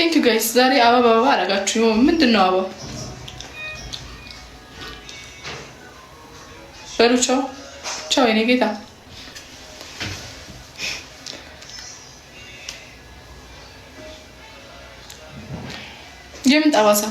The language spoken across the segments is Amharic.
ቴንክ ዩ ጋይስ። ዛሬ አበባ አረጋችሁ። ምንድነው አበባ? በሉ ቻው ቻው የኔ ጌታ። የምን ጠባሳ?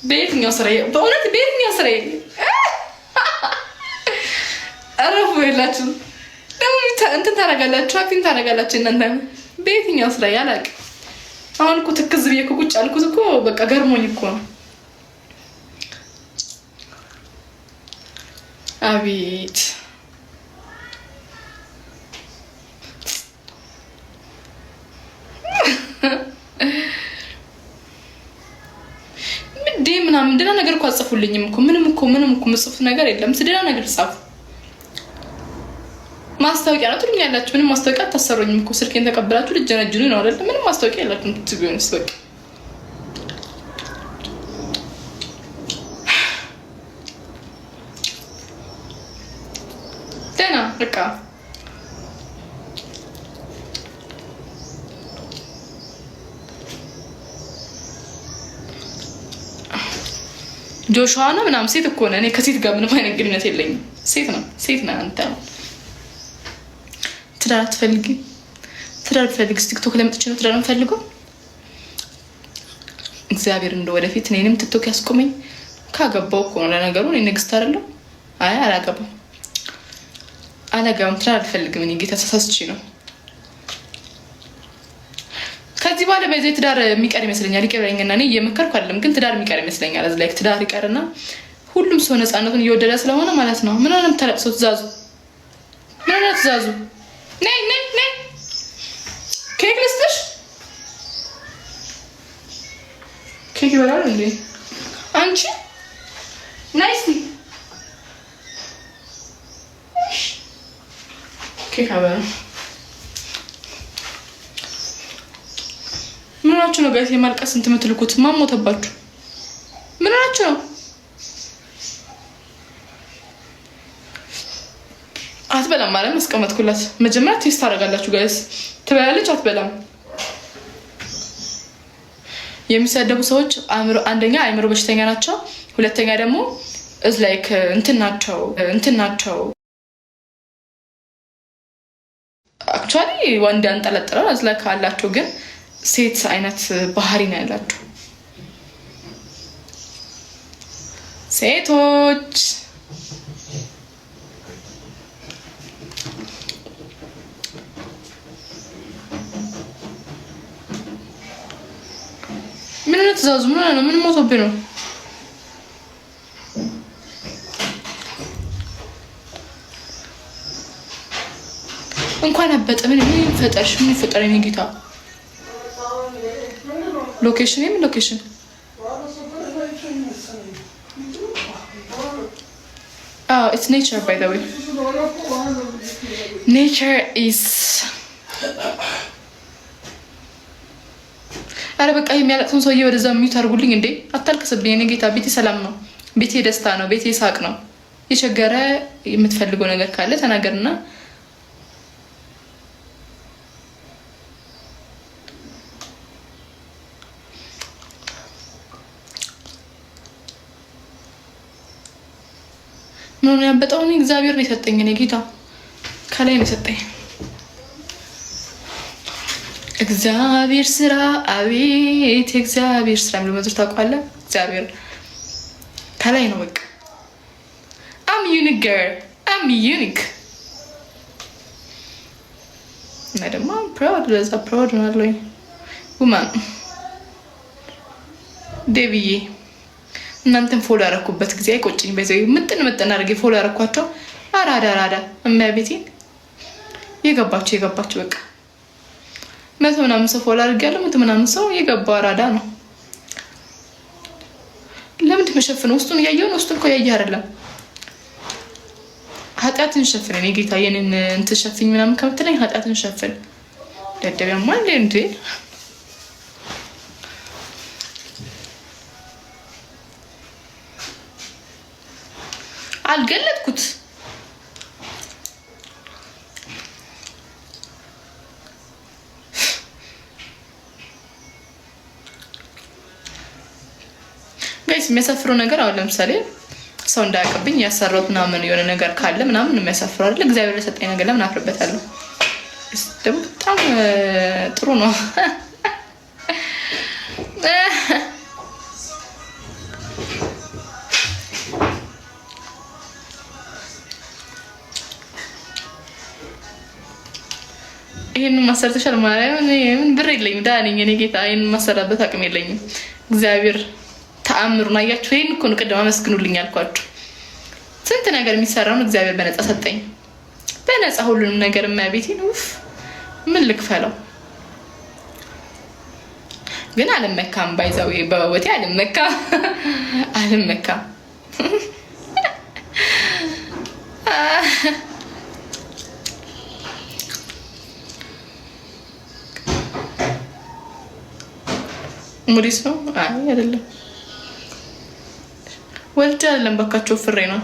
በየትኛው ስራዬ? በእውነት በየትኛው ስራዬ? አረፉ የላችሁ ደግሞ እንትን ታደርጋላችሁ፣ አፒን ታደርጋላችሁ እናንተ። በየትኛው ስራዬ አላውቅም። አሁን እኮ ትክዝ ብዬ እኮ ቁጭ አልኩት እኮ በቃ ገርሞኝ እኮ ነው። አቤት ምናምን ደህና ነገር እኮ አጽፉልኝም እኮ ምንም እኮ ምጽፉት ነገር የለም። ደህና ነገር ጻፉ። ማስታወቂያ ነው ትሉኛላችሁ። ምንም ማስታወቂያ አታሰሩኝም እኮ ስልኬን ተቀብላችሁ ልጀነጅኑኝ ነው አይደል? ምንም ማስታወቂያ የላችሁም። ትግዩንስ በቃ ደህና በቃ ጆሹዋ ነው ምናምን ሴት እኮ ነው። እኔ ከሴት ጋር ምንም አይነት ግንኙነት የለኝም። ሴት ነው ሴት ነው አንተ ነው። ትዳር አትፈልጊም? ትዳር ፈልግስ ቲክቶክ ላይ መጥቼ ነው ትዳር የምፈልገው። እግዚአብሔር እንደው ወደፊት እኔንም ቲክቶክ ያስቆመኝ ካገባው እኮ ነው። ለነገሩ እኔ ንግስት አይደለም። አይ አላገባም ትዳር አልፈልግም። እኔ ጌታ ተሳስቼ ነው። ከዚህ በኋላ በዚህ ትዳር የሚቀር ይመስለኛል። ይቀርኛና እኔ እየመከርኩ አይደለም፣ ግን ትዳር የሚቀር ይመስለኛል። እዚህ ላይ ትዳር ይቀርና ሁሉም ሰው ነፃነቱን እየወደደ ስለሆነ ማለት ነው። ምን ሆነም ተለብሰው ትዛዙ ምን ሆነ ትዛዙ። ነይ ኬክ ልስጥሽ። ኬክ ይበላል እንዴ አንቺ? ናይስ ኬክ አበላ። ምን ሆናችሁ ነው ጋይስ የማልቀስ እንትን የምትልኩት? ማን ሞተባችሁ? ምን ሆናችሁ ነው? አትበላም ማለት መስቀመጥኩላት። መጀመሪያ ቴስት ታደርጋላችሁ ጋይስ። ትበላለች አትበላም? የሚሰደቡ ሰዎች አንደኛ አእምሮ በሽተኛ ናቸው፣ ሁለተኛ ደግሞ እዝ ላይክ እንትን ናቸው። አክቹአሊ ወንድ ያንጠለጥላል እዝ ላይክ አላቸው፣ ግን ሴት አይነት ባህሪ ነው ያላቸው ሴቶች። ምን ነው ትእዛዙ? ምን ሞቶብኝ ነው? እንኳን አበጠ። ምን ፈጠርሽ? ምን ፈጠረ? እኔ ጌታ ሎኬሽን ሎኬሽን it's nature by the way. Nature is አረ በቃ የሚያለቅሰው ሰውዬ ወደዛ ሚዩት አድርጉልኝ እንዴ! አታልቅስብኝ እኔ ጌታ። ቤቴ ሰላም ነው፣ ቤቴ ደስታ ነው፣ ቤቴ ሳቅ ነው። የቸገረ የምትፈልገው ነገር ካለ ተናገርና ምን ያበጣው ነው? እግዚአብሔር ነው የሰጠኝ እኔ ጌታ ከላይ ነው የሰጠኝ። እግዚአብሔር ስራ አቤት እግዚአብሔር ስራ ምን መዝር ታውቃለህ? እግዚአብሔር ከላይ ነው በቃ። I'm unique girl, I'm unique። እና ደግሞ proud ለዛ proud ነው አለኝ woman ዴቪዬ። እናንተን ፎሎ ያረኩበት ጊዜ አይቆጭኝ። በዚህ ምጥን አድርጌ ፎሎ ያረኳቸው አራዳ እመቤቴን የገባችሁ በቃ 100 ምናምን ሰው ፎሎ አድርጌያለሁ። 100 ምናምን ሰው የገባው አራዳ ነው። ለምን ትመሸፍነው? ውስጡን እያየሁ ነው። ውስጡን እኮ ያየህ አይደለም። ኃጢአትን ሸፍን እኔ ጌታ። የኔን እንትን ሸፍኝ ምናምን ከምትለኝ ኃጢአትን ሸፍን። ደደቢያማ እንዴ አልገለጥኩት ጋይስ የሚያሳፍረው ነገር አሁን ለምሳሌ ሰው እንዳያውቅብኝ ያሰራሁት ምናምን የሆነ ነገር ካለ ምናምን የሚያሳፍረው አይደል? እግዚአብሔር ለሰጠኝ ነገር ለምን አፍርበታለሁ? ደግሞ በጣም ጥሩ ነው። ይሄንን ማሰርተሻል ማርያም። ምን ብር የለኝም ዳንኝ እኔ ጌታ ይሄንን ማሰራበት አቅም የለኝም። እግዚአብሔር ተአምሩን አያችሁ። ይሄን እኮ ነው ቅድም አመስግኑልኝ ያልኳችሁ። ስንት ነገር የሚሰራውን እግዚአብሔር በነፃ ሰጠኝ። በነፃ ሁሉንም ነገር ማቤቴ ነው። ምን ልክፈለው? ግን አልመካም። ባይዛው በወቴ አልመካም። አልመካም። ሙሪስ ነው? አይ አይደለም። ወልጄ አይደለም በካቸው ፍሬ ነው።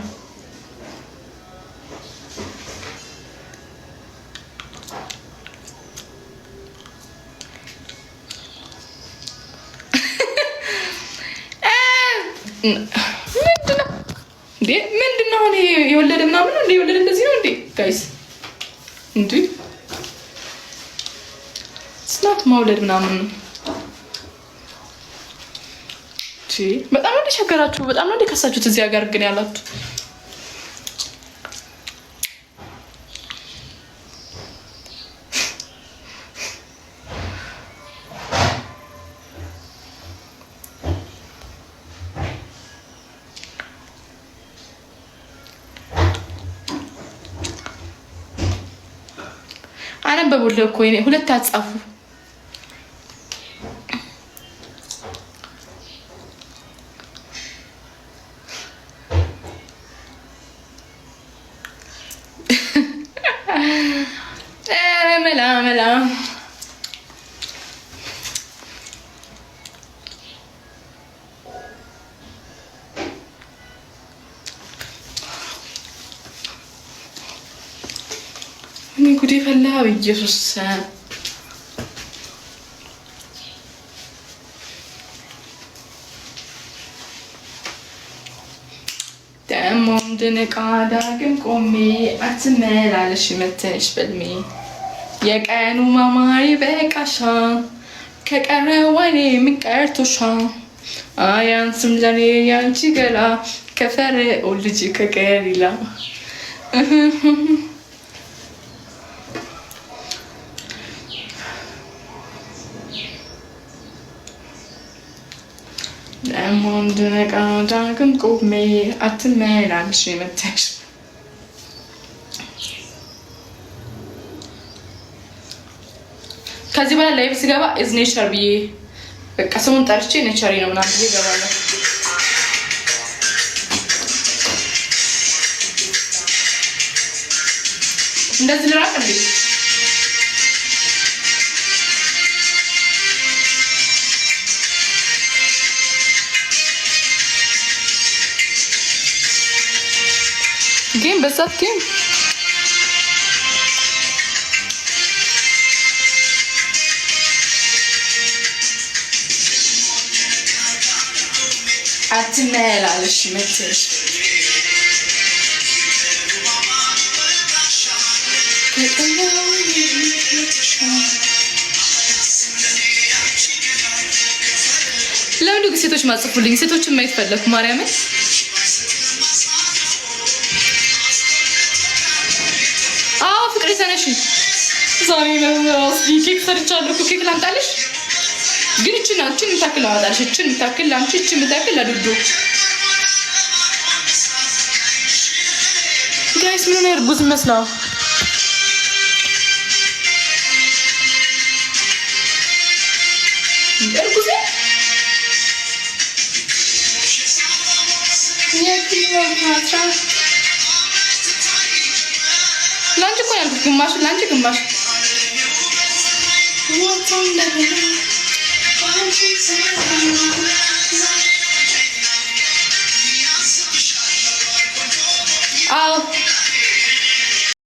ምንድነው አሁን የወለደ ምናምን ነው እንዴ? የወለደ እንደዚህ ነው እንዴ ጋይስ? እንዴ ስናት ማውለድ ምናምን ነው። በጣም ነው ቸገራችሁ። በጣም ነው ከሳችሁት እዚህ ሀገር ግን ያላችሁ አነበቡልህ እኮ ሁለት አጻፉ። መላ እኔ ጉዴ ፈላ። በኢየሱስ ደሞ እንድንቃ ዳግም ቆሜ አትመላለሽ መተሽ በልሜ የቀኑ ማማሪ በቃሻ ከቀረ ወይኔ ምንቀርቶሻ አያንስም ለኔ ያንቺ ገላ ከፈርዖን ልጅ ከገሊላ ደሞ እንድንቃ ዳግም ቆሜ አትመላለሽ መተሽ ከዚህ በኋላ ላይቭ ስገባ ኢዝ ኔቸር ብዬ በቃ ስሙን ጠርቼ ኔቸሪ ነው ምናምን ብዬ እገባለሁ። እንደዚህ ልራቅ እንዴ? ጌም በዛት ጌም አትመላለሽ መተሽ ለምን ግን ሴቶች ማጽፉልኝ? ሴቶችን ማየት ፈለኩ ማርያምን። አዎ ፍቅሬ ተነሽ። ዛሬ ነው ኬክ ሰርቻለሁ። ኬክ ላምጣልሽ? ግን እቺን የምታክል አወጣልሽ። እቺን የምታክል ላንቺ፣ እቺን የምታክል ለዱዱ። ጋይስ ምን ነው እርጉዝ መስላው? እርጉዝ ላንቺ እኮ ያልኩት ግማሽ ላንቺ ግማሽ አዎ